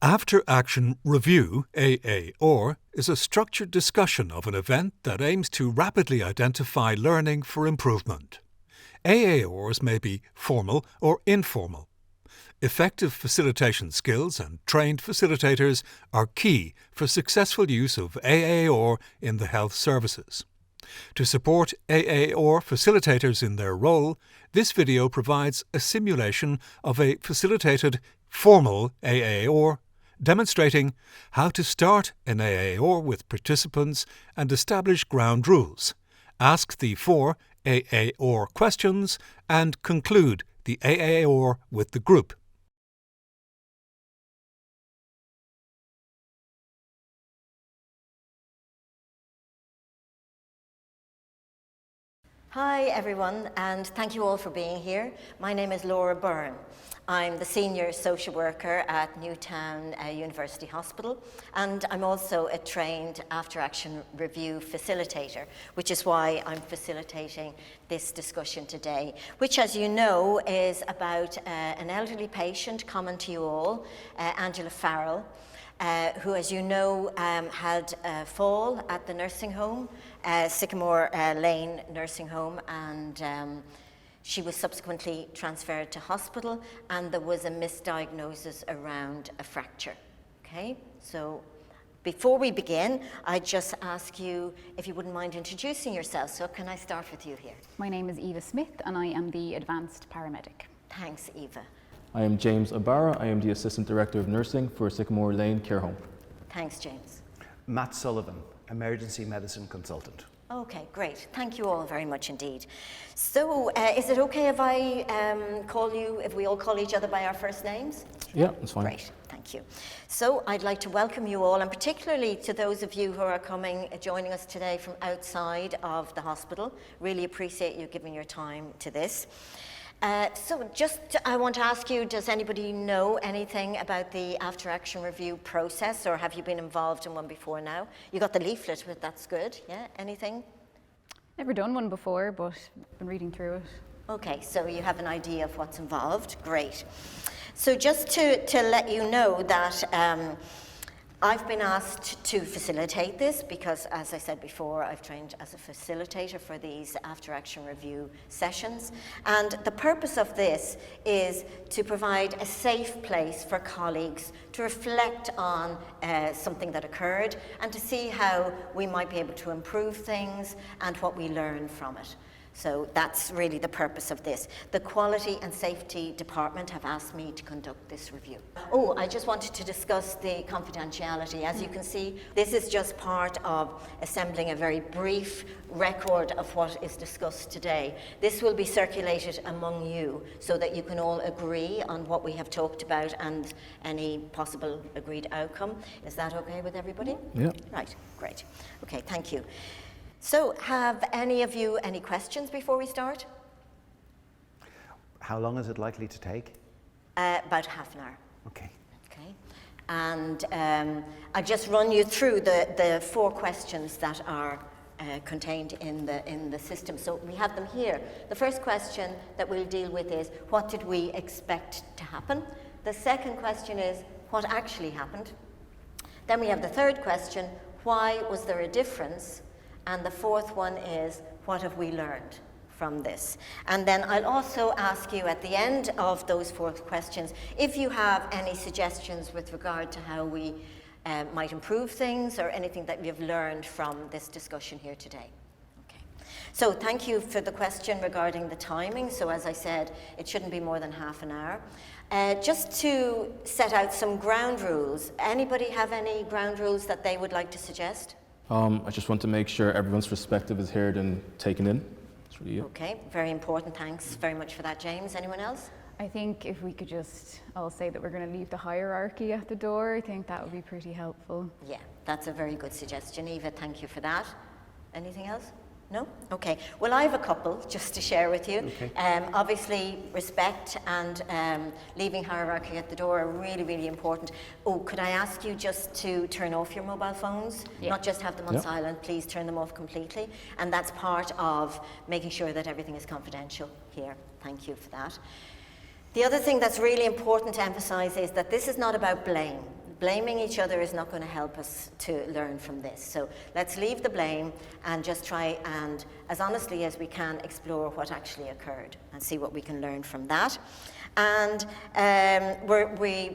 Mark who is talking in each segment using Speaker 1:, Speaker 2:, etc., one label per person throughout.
Speaker 1: After Action Review, AAR, is a structured discussion of an event that aims to rapidly identify learning for improvement. AARs may be formal or informal. Effective facilitation skills and trained facilitators are key for successful use of AAR in the health services. To support AAR facilitators in their role, this video provides a simulation of a facilitated formal AAR, demonstrating how to start an AAR with participants and establish ground rules, ask the 4 AAR questions, and conclude the AAR with the group.
Speaker 2: Hi everyone, and thank you all for being here. My name is Laura Byrne. I'm the Senior Social Worker at Newtown University Hospital, and I'm also a trained After Action Review facilitator, which is why I'm facilitating this discussion today, which, as you know, is about an elderly patient common to you all, Angela Farrell, who, as you know, had a fall at the nursing home, Sycamore Lane nursing home, and she was subsequently transferred to hospital, and there was a misdiagnosis around a fracture. Okay, so before we begin, I just ask you if you wouldn't mind introducing yourself. So can I start with you here?
Speaker 3: My name is Eva Smith, and I am the advanced paramedic.
Speaker 2: Thanks, Eva.
Speaker 4: I am James Ibarra. I am the Assistant Director of Nursing for Sycamore Lane Care Home.
Speaker 2: Thanks, James.
Speaker 5: Matt Sullivan, Emergency Medicine Consultant.
Speaker 2: Okay, great. Thank you all very much indeed. So, is it okay if I if we all call each other by our first names?
Speaker 4: Yeah, that's fine.
Speaker 2: Great, thank you. So, I'd like to welcome you all, and particularly to those of you who are joining us today from outside of the hospital. Really appreciate you giving your time to this. I want to ask you, does anybody know anything about the After Action Review process, or have you been involved in one before now? You got the leaflet, but that's good, yeah? Anything?
Speaker 3: Never done one before, but been reading through it.
Speaker 2: Okay, so you have an idea of what's involved, great. So just to let you know that I've been asked to facilitate this because, as I said before, I've trained as a facilitator for these After Action Review sessions. And the purpose of this is to provide a safe place for colleagues to reflect on something that occurred and to see how we might be able to improve things and what we learn from it. So that's really the purpose of this. The Quality and Safety Department have asked me to conduct this review. Oh, I just wanted to discuss the confidentiality. As you can see, this is just part of assembling a very brief record of what is discussed today. This will be circulated among you so that you can all agree on what we have talked about and any possible agreed outcome. Is that okay with everybody?
Speaker 4: Yeah.
Speaker 2: Right, great. Okay, thank you. So, have any of you any questions before we start?
Speaker 5: How long is it likely to take?
Speaker 2: About half an hour.
Speaker 5: Okay.
Speaker 2: Okay. And I'll just run you through the 4 questions that are contained in the system. So we have them here. The first question that we'll deal with is, what did we expect to happen? The second question is, what actually happened? Then we have the third question, why was there a difference? And the fourth one is, what have we learned from this? And then I'll also ask you at the end of those 4 questions if you have any suggestions with regard to how we might improve things or anything that you've learned from this discussion here today. Okay. So thank you for the question regarding the timing. So as I said, it shouldn't be more than half an hour. Just to set out some ground rules, anybody have any ground rules that they would like to suggest?
Speaker 4: I just want to make sure everyone's perspective is heard and taken in. That's really it.
Speaker 2: Okay, very important. Thanks very much for that, James. Anyone else?
Speaker 3: I think if we could just all say that we're going to leave the hierarchy at the door, I think that would be pretty helpful.
Speaker 2: Yeah, that's a very good suggestion, Eva. Thank you for that. Anything else? No? Okay. Well, I have a couple just to share with you.
Speaker 5: Okay.
Speaker 2: Obviously, respect and leaving hierarchy at the door are really, really important. Oh, could I ask you just to turn off your mobile phones?
Speaker 3: Yeah.
Speaker 2: Not just have them on silent, please turn them off completely. And that's part of making sure that everything is confidential here. Thank you for that. The other thing that's really important to emphasize is that this is not about blame. blaming each other is not going to help us to learn from this. So let's leave the blame and just try and, as honestly as we can, explore what actually occurred and see what we can learn from that. And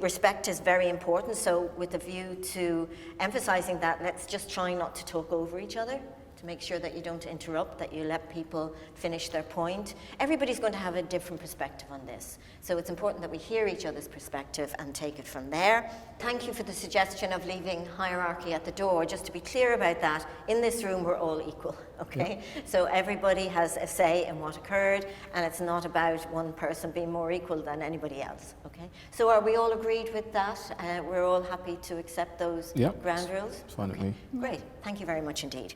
Speaker 2: respect is very important, so with a view to emphasizing that, let's just try not to talk over each other, to make sure that you don't interrupt, that you let people finish their point. Everybody's going to have a different perspective on this, so it's important that we hear each other's perspective and take it from there. Thank you for the suggestion of leaving hierarchy at the door. Just to be clear about that, in this room we're all equal, okay? Yeah. So everybody has a say in what occurred, and it's not about one person being more equal than anybody else, okay? So are we all agreed with that? We're all happy to accept those ground rules?
Speaker 4: It's fine with me.
Speaker 2: Great, thank you very much indeed.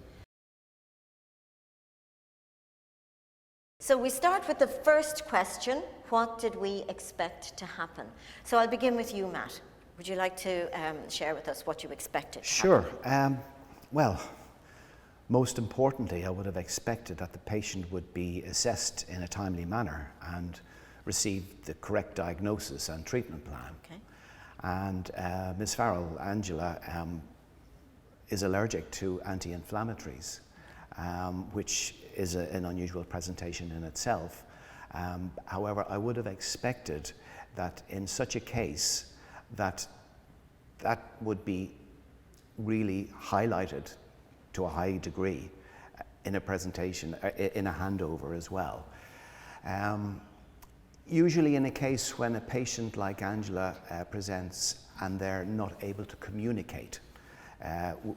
Speaker 2: So we start with the first question: what did we expect to happen? So I'll begin with you, Matt. Would you like to share with us what you expected to happen?
Speaker 5: Sure. Well, most importantly, I would have expected that the patient would be assessed in a timely manner and receive the correct diagnosis and treatment plan.
Speaker 2: Okay.
Speaker 5: And Ms. Farrell, Angela, is allergic to anti-inflammatories, which is an unusual presentation in itself. However, I would have expected that in such a case that would be really highlighted to a high degree in a presentation, in a handover as well. Usually in a case when a patient like Angela presents and they're not able to communicate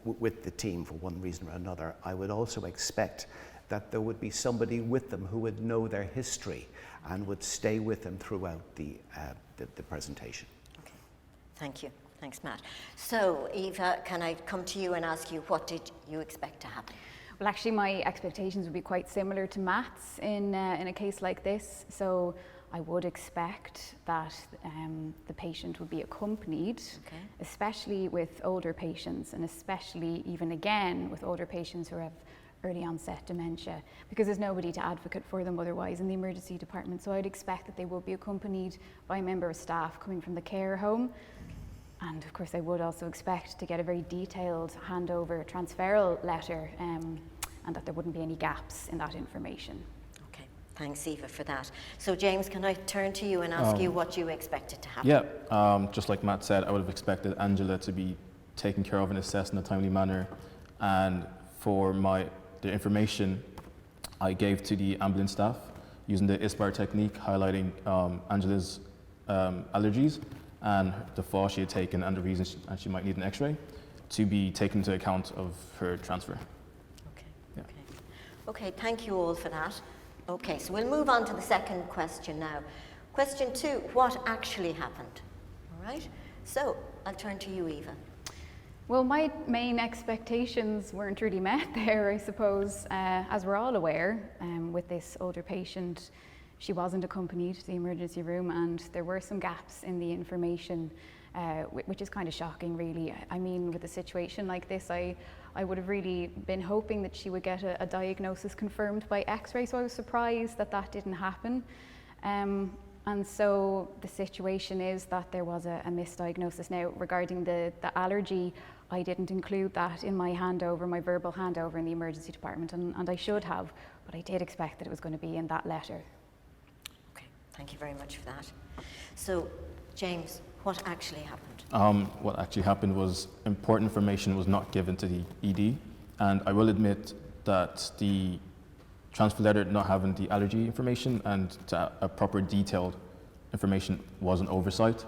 Speaker 5: with the team for one reason or another, I would also expect that there would be somebody with them who would know their history and would stay with them throughout the presentation.
Speaker 2: Okay, thank you. Thanks, Matt. So, Eva, can I come to you and ask you, what did you expect to happen?
Speaker 3: Well, actually, my expectations would be quite similar to Matt's in a case like this. So I would expect that the patient would be accompanied, especially with older patients, and especially even again with older patients who have early onset dementia, because there's nobody to advocate for them otherwise in the emergency department. So I'd expect that they will be accompanied by a member of staff coming from the care home. And of course I would also expect to get a very detailed handover transferal letter, and that there wouldn't be any gaps in that information.
Speaker 2: Okay, thanks Eva for that. So James, can I turn to you and ask you what you expected to happen?
Speaker 4: Yeah, just like Matt said, I would have expected Angela to be taken care of and assessed in a timely manner, and for the information I gave to the ambulance staff using the ISBAR technique, highlighting Angela's allergies and the fall she had taken and the reason she might need an x-ray, to be taken into account of her transfer.
Speaker 2: Okay, okay, thank you all for that. Okay, so we'll move on to the second question now. Question 2, what actually happened? All right, so I'll turn to you, Eva.
Speaker 3: Well, my main expectations weren't really met there, I suppose. As we're all aware, with this older patient, she wasn't accompanied to the emergency room, and there were some gaps in the information, which is kind of shocking, really. I mean, with a situation like this, I would have really been hoping that she would get a diagnosis confirmed by x-ray, so I was surprised that that didn't happen. And so the situation is that there was a misdiagnosis. Now, regarding the allergy, I didn't include that in my handover, my verbal handover in the emergency department, and I should have, but I did expect that it was going to be in that letter.
Speaker 2: Okay, thank you very much for that. So, James, what actually happened?
Speaker 4: What actually happened was important information was not given to the ED, and I will admit that the transfer letter not having the allergy information and a proper detailed information was an oversight,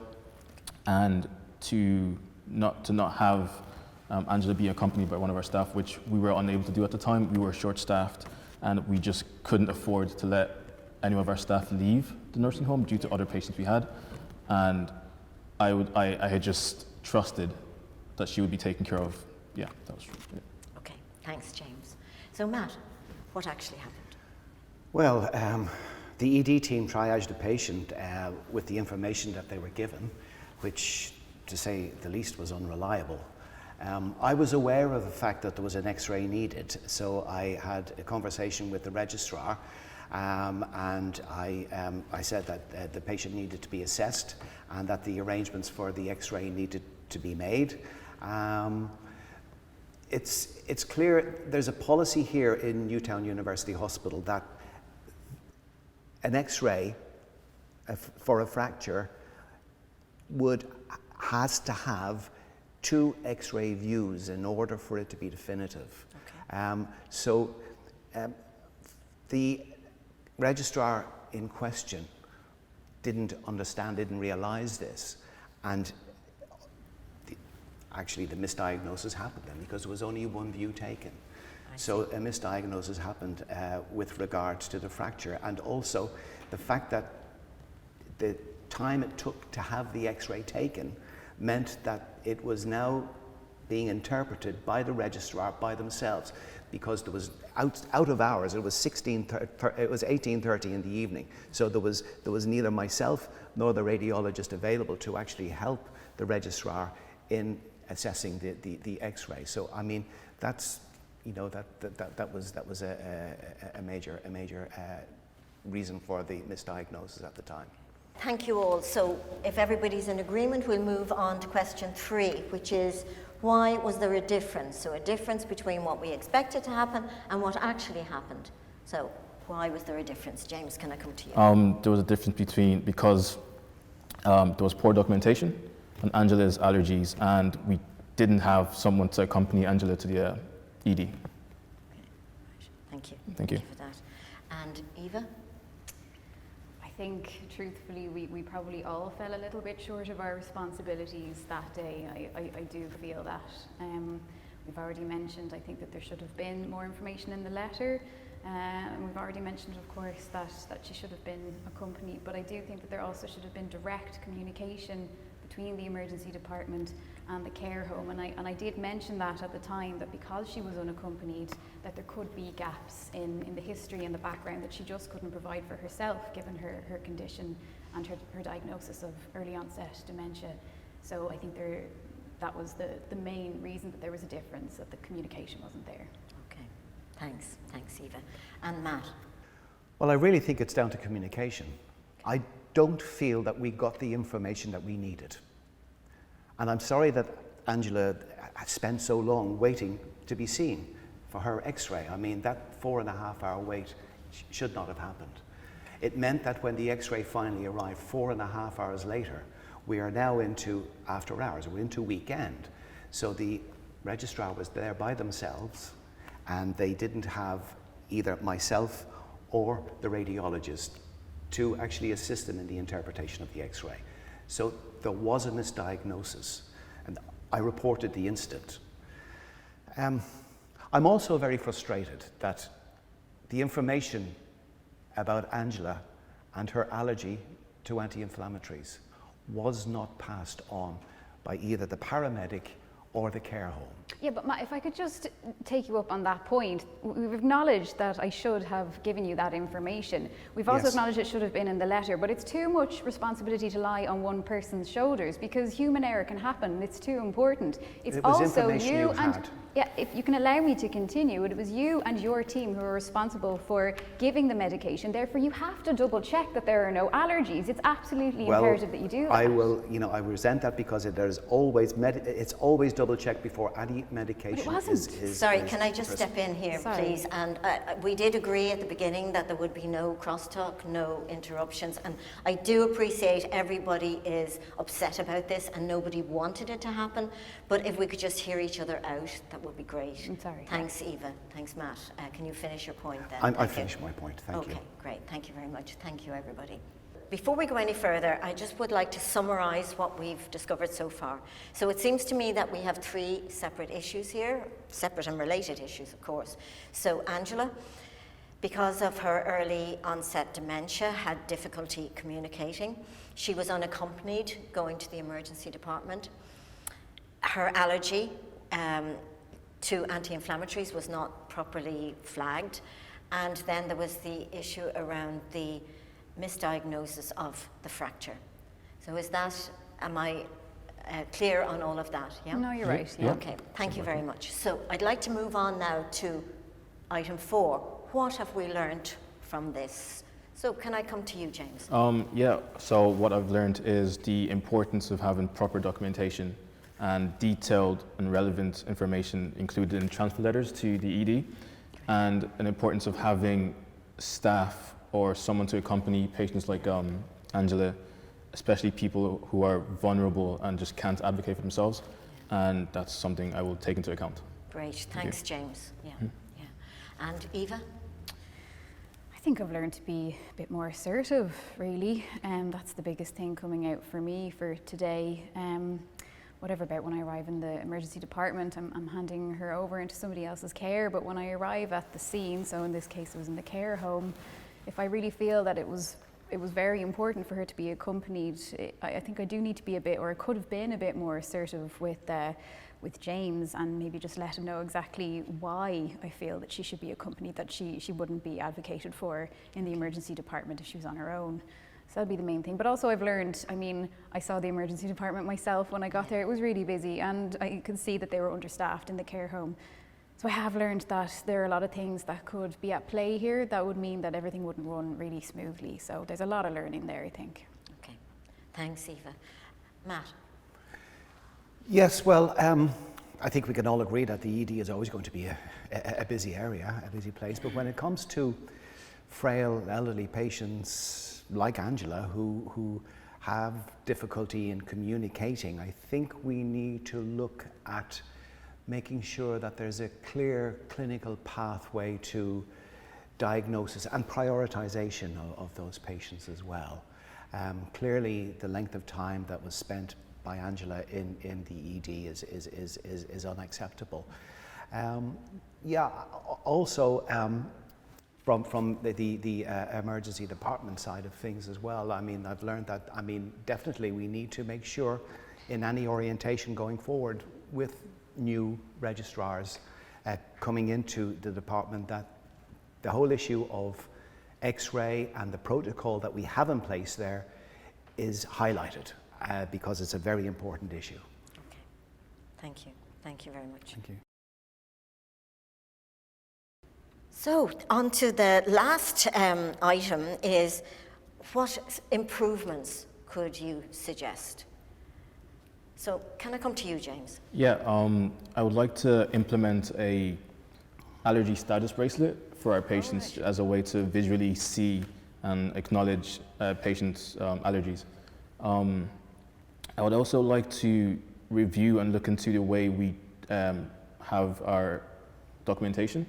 Speaker 4: and to not have Angela be accompanied by one of our staff, which we were unable to do at the time. We were short-staffed and we just couldn't afford to let any of our staff leave the nursing home due to other patients we had, and I had just trusted that she would be taken care of. Yeah, that was it.
Speaker 2: Okay, thanks James. So Matt, what actually happened?
Speaker 5: Well, the ED team triaged the patient with the information that they were given, which, to say the least, was unreliable. I was aware of the fact that there was an x-ray needed, so I had a conversation with the registrar, and I said that the patient needed to be assessed and that the arrangements for the x-ray needed to be made. It's clear there's a policy here in Newtown University Hospital that an X-ray for a fracture has to have 2 X-ray views in order for it to be definitive. Okay. The registrar in question didn't realise this, and actually the misdiagnosis happened then because there was only 1 view taken. So a misdiagnosis happened with regard to the fracture, and also the fact that the time it took to have the X-ray taken meant that it was now being interpreted by the registrar by themselves, because there was out of hours. It was 18:30 in the evening, so there was neither myself nor the radiologist available to actually help the registrar in assessing the X-ray. So I mean, that's, you know, that was a major reason for the misdiagnosis at the time.
Speaker 2: Thank you all. So if everybody's in agreement, we'll move on to question 3, which is, why was there a difference? So a difference between what we expected to happen and what actually happened. So why was there a difference? James, can I come to you?
Speaker 4: There was a difference because there was poor documentation on Angela's allergies, and we didn't have someone to accompany Angela to the ED.
Speaker 2: Okay. Thank you.
Speaker 4: Thank you
Speaker 2: for that. And Eva?
Speaker 3: I think, truthfully, we probably all fell a little bit short of our responsibilities that day. I do feel that. We've already mentioned, I think, that there should have been more information in the letter. And we've already mentioned, of course, that she should have been accompanied. But I do think that there also should have been direct communication between the emergency department and the care home, and I did mention that at the time, that because she was unaccompanied, that there could be gaps in the history and the background that she just couldn't provide for herself, given her condition and her diagnosis of early onset dementia. So I think that was the main reason that there was a difference, that the communication wasn't there.
Speaker 2: Okay, thanks Eva. And Matt?
Speaker 5: Well, I really think it's down to communication. I don't feel that we got the information that we needed. And I'm sorry that Angela spent so long waiting to be seen for her X-ray. I mean, that 4.5-hour wait should not have happened. It meant that when the X-ray finally arrived 4.5 hours later, we are now into after hours, we're into weekend. So the registrar was there by themselves, and they didn't have either myself or the radiologist to actually assist them in the interpretation of the X-ray. So there was a misdiagnosis, and I reported the incident. I'm also very frustrated that the information about Angela and her allergy to anti-inflammatories was not passed on by either the paramedic or the care home.
Speaker 3: Yeah, but Matt, if I could just take you up on that point, we've acknowledged that I should have given you that information. We've also acknowledged it should have been in the letter, but it's too much responsibility to lie on one person's shoulders, because human error can happen. It's too important. It's also you and yeah, if you can allow me to continue, it was you and your team who are responsible for giving the medication. Therefore, you have to double check that there are no allergies. It's absolutely imperative that you do that.
Speaker 5: I will, I resent that, because it's always double checked before any medication.
Speaker 3: But it wasn't.
Speaker 2: Sorry, can I just step in here, please? And we did agree at the beginning that there would be no crosstalk, no interruptions, and I do appreciate everybody is upset about this and nobody wanted it to happen, but if we could just hear each other out, that would be great.
Speaker 3: I'm sorry.
Speaker 2: Thanks, Eva. Thanks, Matt. Can you finish your point then?
Speaker 5: I finished my point. Thank you.
Speaker 2: Okay, great. Thank you very much. Thank you, everybody. Before we go any further, I just would like to summarise what we've discovered so far. So it seems to me that we have 3 separate issues here, separate and related issues, of course. So Angela, because of her early onset dementia, had difficulty communicating. She was unaccompanied going to the emergency department. Her allergy to anti-inflammatories was not properly flagged. And then there was the issue around the misdiagnosis of the fracture. So am I clear on all of that? Yeah?
Speaker 3: No, you're right.
Speaker 4: Yeah.
Speaker 2: Okay, thank you very much. So I'd like to move on now to item 4. What have we learned from this? So can I come to you, James?
Speaker 4: So what I've learned is the importance of having proper documentation and detailed and relevant information included in transfer letters to the ED, and an importance of having staff or someone to accompany patients like Angela, especially people who are vulnerable and just can't advocate for themselves. And that's something I will take into account.
Speaker 2: Great, thanks, James. Yeah, yeah. And Eva?
Speaker 3: I think I've learned to be a bit more assertive, really, and that's the biggest thing coming out for me for today. Whatever about when I arrive in the emergency department, I'm handing her over into somebody else's care, but when I arrive at the scene, so in this case it was in the care home, if I really feel that it was very important for her to be accompanied, I think I do need to be a bit, or I could have been a bit more assertive with James, and maybe just let him know exactly why I feel that she should be accompanied, that she wouldn't be advocated for in the emergency department if she was on her own. So that'd be the main thing. But also I've learned, I mean, I saw the emergency department myself when I got there. It was really busy, and I could see that they were understaffed in the care home. So I have learned that there are a lot of things that could be at play here that would mean that everything wouldn't run really smoothly. So there's a lot of learning there, I think.
Speaker 2: Okay, thanks, Eva. Matt?
Speaker 5: Yes, well, I think we can all agree that the ED is always going to be a busy area, a busy place. But when it comes to frail elderly patients like Angela who have difficulty in communicating, I think we need to look at making sure that there's a clear clinical pathway to diagnosis and prioritization of those patients as well. Clearly, the length of time that was spent by Angela in the ED is unacceptable. Yeah, also from the emergency department side of things as well, I mean, I've learned that, I mean, definitely we need to make sure in any orientation going forward with new registrars coming into the department that the whole issue of X-ray and the protocol that we have in place there is highlighted because it's a very important issue.
Speaker 2: Okay, thank you. Thank you very much.
Speaker 5: Thank you.
Speaker 2: So, on to the last item is, what improvements could you suggest? So, can I come to you, James?
Speaker 4: Yeah, I would like to implement a allergy status bracelet for our patients as a way to visually see and acknowledge patients' allergies. I would also like to review and look into the way we have our documentation,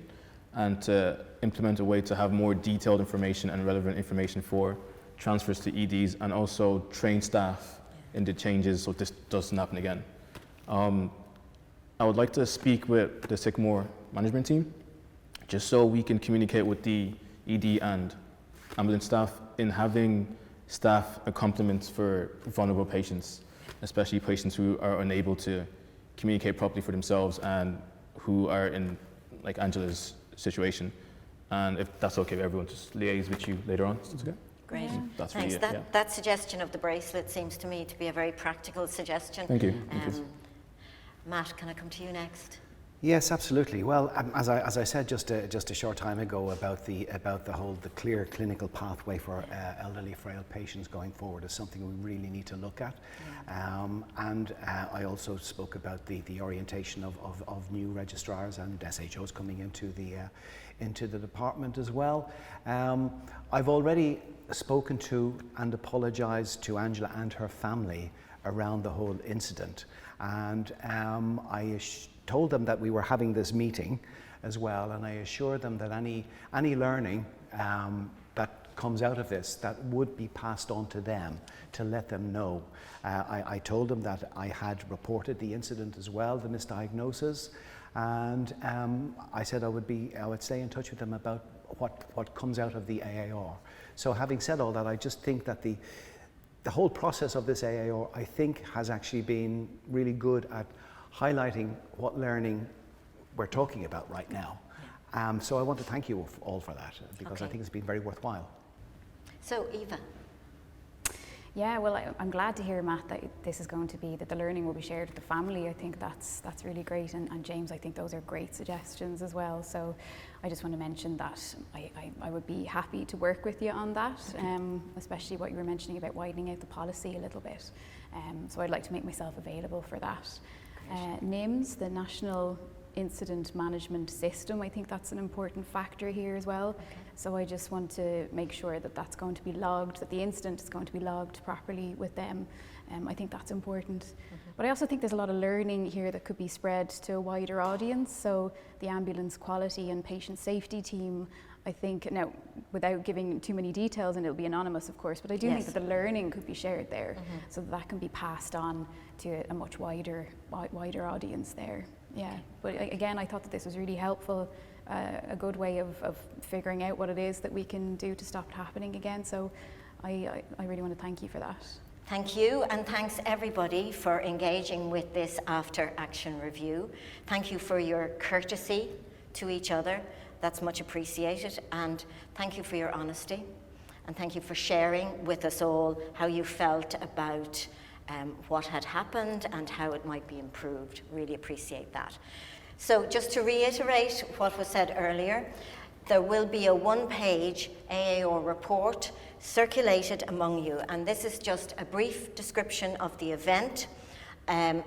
Speaker 4: and to implement a way to have more detailed information and relevant information for transfers to EDs, and also train staff in the changes so this doesn't happen again. I would like to speak with the Sycamore management team just so we can communicate with the ED and ambulance staff in having staff accompaniments for vulnerable patients, especially patients who are unable to communicate properly for themselves and who are in, like Angela's situation. And if that's okay with everyone, just liaise with you later on. That's okay?
Speaker 2: Great.
Speaker 3: Yeah.
Speaker 4: That's
Speaker 2: Thanks.
Speaker 4: really it,
Speaker 2: That suggestion of the bracelet seems to me to be a very practical suggestion.
Speaker 4: Thank you. Thank you.
Speaker 2: Matt, can I come to you next?
Speaker 5: Yes, absolutely. Well, as I said just a short time ago about the clear clinical pathway for elderly frail patients going forward is something we really need to look at. And I also spoke about the orientation of new registrars and SHOs coming into the department as well. I've already spoken to and apologized to Angela and her family around the whole incident, and I told them that we were having this meeting as well, and I assured them that any learning that comes out of this that would be passed on to them to let them know. I told them that I had reported the incident as well, the misdiagnosis, and I said I would stay in touch with them about what comes out of the AAR. So having said all that, I just think that the whole process of this AAR, I think, has actually been really good at highlighting what learning we're talking about right now. So I want to thank you all for that, because I think it's been very worthwhile.
Speaker 2: So, Eva.
Speaker 3: Yeah, well, I'm glad to hear, Matt, that this is going to be, that the learning will be shared with the family. I think that's really great. And James, I think those are great suggestions as well. So I just want to mention that I would be happy to work with you on that, especially what you were mentioning about widening out the policy a little bit. So I'd like to make myself available for that. NIMS, the National Incident Management System, I think that's an important factor here as well.
Speaker 2: Okay.
Speaker 3: So I just want to make sure that that's going to be logged, that the incident is going to be logged properly with them. I think that's important. But I also think there's a lot of learning here that could be spread to a wider audience. So the ambulance quality and patient safety team, I think, now without giving too many details, and it'll be anonymous of course, but I do think that the learning could be shared there, so that can be passed on to a much wider audience there. Yeah, but again, I thought that this was really helpful, a good way of figuring out what it is that we can do to stop it happening again. So I really want to thank you for that.
Speaker 2: Thank you, and thanks everybody for engaging with this after action review. Thank you for your courtesy to each other. That's much appreciated, and thank you for your honesty, and thank you for sharing with us all how you felt about what had happened and how it might be improved. Really appreciate that. So just to reiterate what was said earlier, there will be a one-page AAR report circulated among you, and this is just a brief description of the event,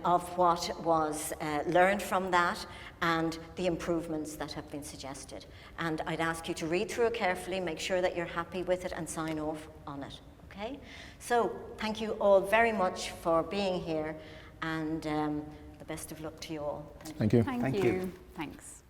Speaker 2: of what was learned from that and the improvements that have been suggested. And I'd ask you to read through it carefully, make sure that you're happy with it and sign off on it, okay? So thank you all very much for being here, and the best of luck to you all.
Speaker 4: Thank you.
Speaker 3: Thank you. Thanks.